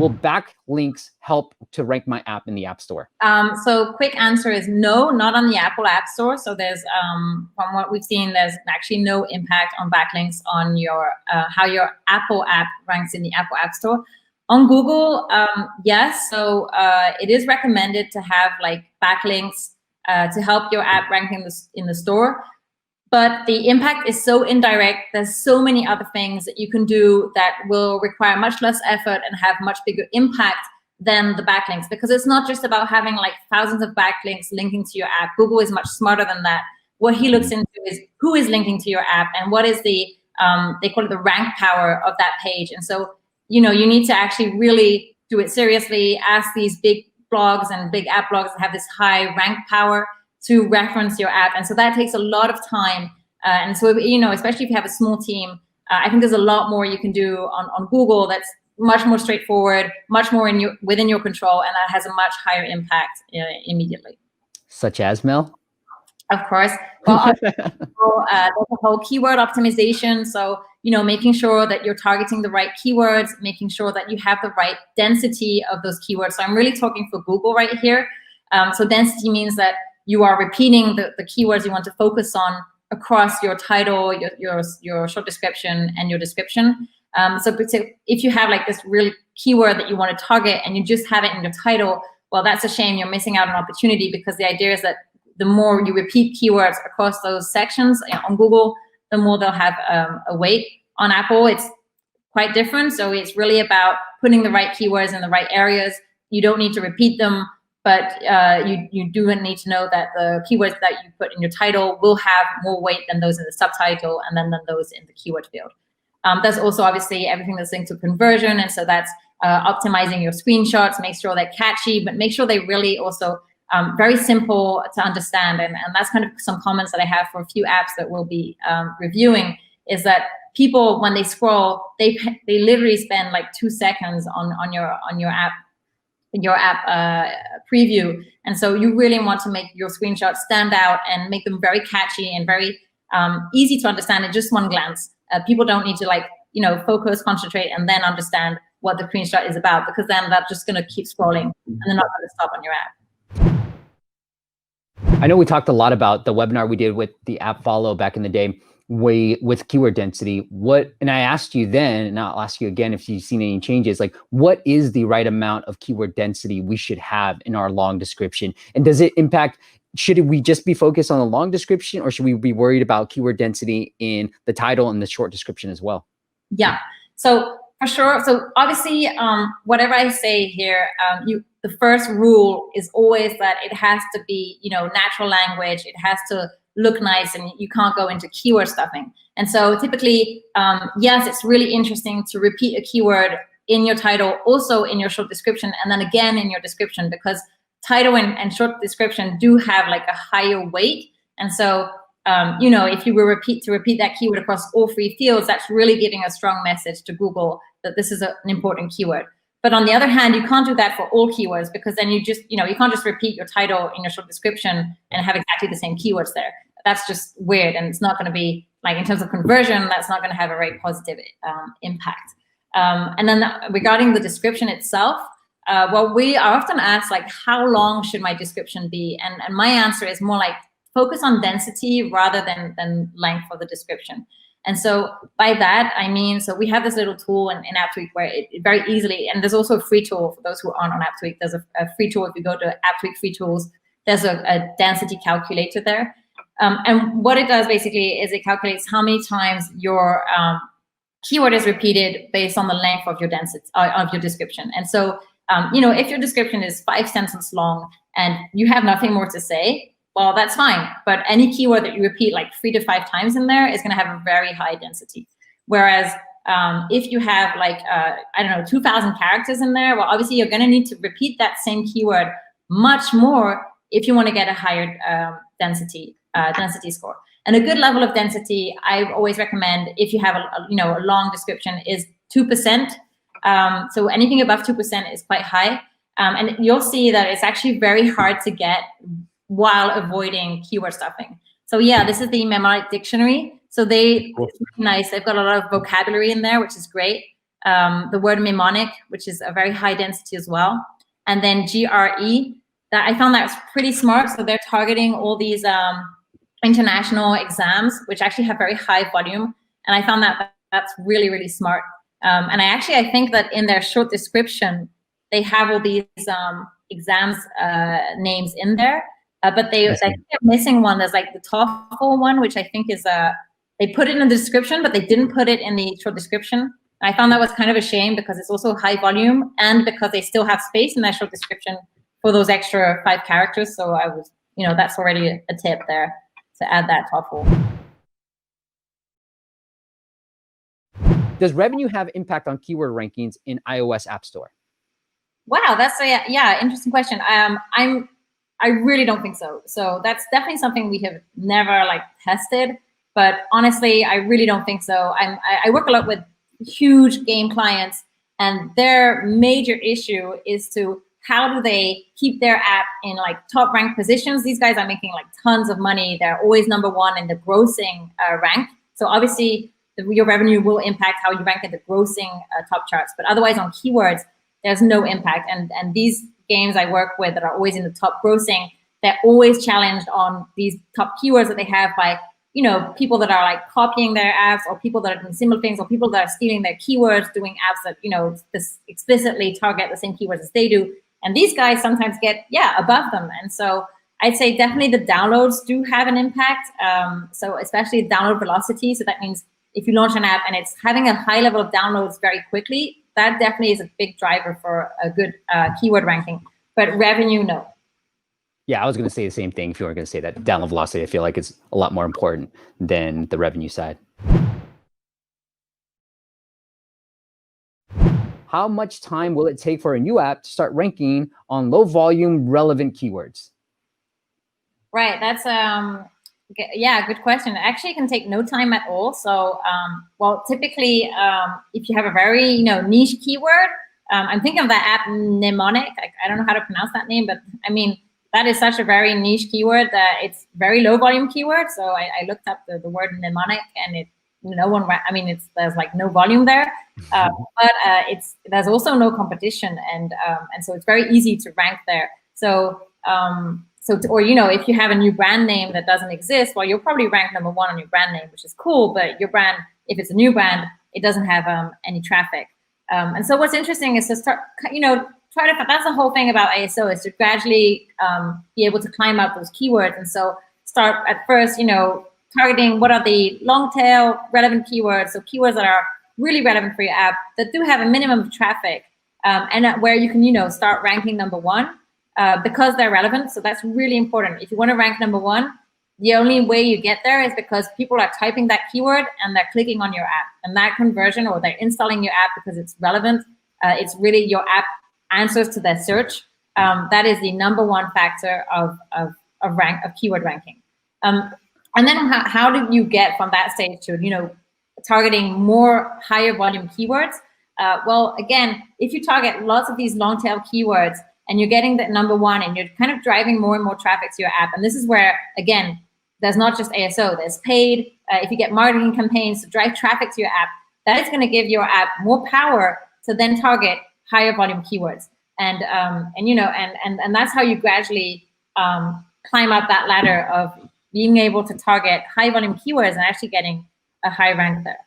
will backlinks help to rank my app in the App Store? So quick answer is no, not on the Apple App Store. So there's, from what we've seen, there's actually no impact on backlinks on your how your Apple app ranks in the Apple App Store. On Google, yes. So it is recommended to have like backlinks to help your app rank in the store. But the impact is so indirect. There's so many other things that you can do that will require much less effort and have much bigger impact than the backlinks, because it's not just about having like thousands of backlinks linking to your app. Google is much smarter than that. What he looks into is who is linking to your app and what is the, they call it the rank power of that page. And so, you know, you need to actually really do it seriously, ask these big blogs and big app blogs that have this high rank power to reference your app. And so that takes a lot of time. And so, you know, especially if you have a small team, I think there's a lot more you can do on Google that's much more straightforward, much more within your control, and that has a much higher impact immediately. Such as, Mel? Of course. Well, there's a whole keyword optimization. So, you know, making sure that you're targeting the right keywords, making sure that you have the right density of those keywords. So I'm really talking for Google right here. So density means that you are repeating the keywords you want to focus on across your title, your short description, and your description. So if you have like this real keyword that you want to target and you just have it in your title, well, that's a shame. You're missing out on opportunity, because the idea is that the more you repeat keywords across those sections on Google, the more they'll have a weight. On Apple, it's quite different. So it's really about putting the right keywords in the right areas. You don't need to repeat them, but you do need to know that the keywords that you put in your title will have more weight than those in the subtitle and then than those in the keyword field. There's also obviously everything that's linked to conversion. And so that's optimizing your screenshots, make sure they're catchy, but make sure they really also very simple to understand. And that's kind of some comments that I have for a few apps that we'll be reviewing, is that people, when they scroll, they literally spend like 2 seconds on your app preview. And so you really want to make your screenshots stand out and make them very catchy and very easy to understand in just one glance. People don't need to like, you know, focus, concentrate, and then understand what the screenshot is about, because then they're just going to keep scrolling and they're not going to stop on your app. I know we talked a lot about the webinar we did with the app follow back in the day with keyword density. And I asked you then, and I'll ask you again if you've seen any changes, like what is the right amount of keyword density we should have in our long description? And does it impact, should we just be focused on the long description, or should we be worried about keyword density in the title and the short description as well? Yeah, so for sure. So obviously, whatever I say here, the first rule is always that it has to be, you know, natural language. It has to look nice, and you can't go into keyword stuffing. And so typically, yes, it's really interesting to repeat a keyword in your title, also in your short description, and then again in your description, because title and short description do have like a higher weight. And so, you know, if you were repeat that keyword across all 3 fields, that's really giving a strong message to Google that this is an important keyword. But on the other hand, you can't do that for all keywords, because then you just, you know, you can't just repeat your title in your short description and have exactly the same keywords there. That's just weird, and it's not going to be, like, in terms of conversion, that's not going to have a very positive impact. And then regarding the description itself, well, we are often asked, like, how long should my description be? And my answer is more like focus on density rather than length for the description. And so by that, I mean, so we have this little tool in AppTweak where it very easily, and there's also a free tool for those who aren't on AppTweak. There's a free tool. If you go to AppTweak free tools, there's a density calculator there. And what it does basically is it calculates how many times your keyword is repeated based on the length of your density of your description. And so, you know, if your description is 5 sentences long and you have nothing more to say, well, that's fine. But any keyword that you repeat like 3 to 5 times in there is going to have a very high density. Whereas if you have like, I don't know, 2,000 characters in there, well, obviously you're going to need to repeat that same keyword much more if you want to get a higher density score. And a good level of density, I always recommend, if you have a long description, is 2%. So anything above 2% is quite high. And you'll see that it's actually very hard to get while avoiding keyword stuffing. So yeah, this is the Mnemonic Dictionary. So it's really nice. They've got a lot of vocabulary in there, which is great. the word mnemonic, which is a very high density as well, and then GRE. That I found that's pretty smart. So they're targeting all these international exams, which actually have very high volume, and I found that that's really, really smart. And I think that in their short description, they have all these exams names in there, but I think they're missing one. There's like the TOEFL one, which I think is they put it in the description, but they didn't put it in the short description. I found that was kind of a shame because it's also high volume and because they still have space in that short description for those extra 5 characters. So I was, that's already a tip there to add that TOEFL. Does revenue have impact on keyword rankings in iOS App Store? Wow, that's a interesting question. I really don't think so. So that's definitely something we have never tested. But honestly, I really don't think so. I work a lot with huge game clients, and their major issue is how do they keep their app in top ranked positions. These guys are making tons of money. They're always #1 in the grossing rank. So obviously your revenue will impact how you rank in the grossing top charts. But otherwise on keywords, there's no impact. And these games I work with that are always in the top grossing, they're always challenged on these top keywords that they have by people that are copying their apps, or people that are doing similar things, or people that are stealing their keywords, doing apps that explicitly target the same keywords as they do. And these guys sometimes get above them. And so I'd say definitely the downloads do have an impact. So especially download velocity. So that means if you launch an app and it's having a high level of downloads very quickly, that definitely is a big driver for a good keyword ranking. But revenue, no. Yeah, I was going to say the same thing. If you were going to say that, download velocity, I feel like it's a lot more important than the revenue side. How much time will it take for a new app to start ranking on low volume relevant keywords? Right, that's good question. Actually, it can take no time at all. So, well, typically, if you have a very niche keyword, I'm thinking of that app Mnemonic. I don't know how to pronounce that name, but I mean, that is such a very niche keyword that it's very low volume keyword. So I looked up the word mnemonic, and there's no volume there, but there's also no competition, and so it's very easy to rank there. So if you have a new brand name that doesn't exist, well, you'll probably rank #1 on your brand name, which is cool. But your brand, if it's a new brand, it doesn't have any traffic. And so what's interesting is to start, that's the whole thing about ASO, is to gradually be able to climb up those keywords. And so start at first, targeting what are the long tail relevant keywords. So keywords that are really relevant for your app, that do have a minimum of traffic, and where you can, start ranking #1 because they're relevant. So that's really important. If you want to rank #1, the only way you get there is because people are typing that keyword and they're clicking on your app, and that conversion, or they're installing your app because it's relevant. It's really your app answers to their search. That is the #1 factor of keyword ranking. And then how do you get from that stage to targeting more higher volume keywords? Well, again, if you target lots of these long tail keywords and you're getting the #1 and you're kind of driving more and more traffic to your app, and this is where, again, there's not just ASO, there's paid. If you get marketing campaigns to drive traffic to your app, that is going to give your app more power to then target higher volume keywords. And that's how you gradually climb up that ladder of being able to target high volume keywords and actually getting a high rank there.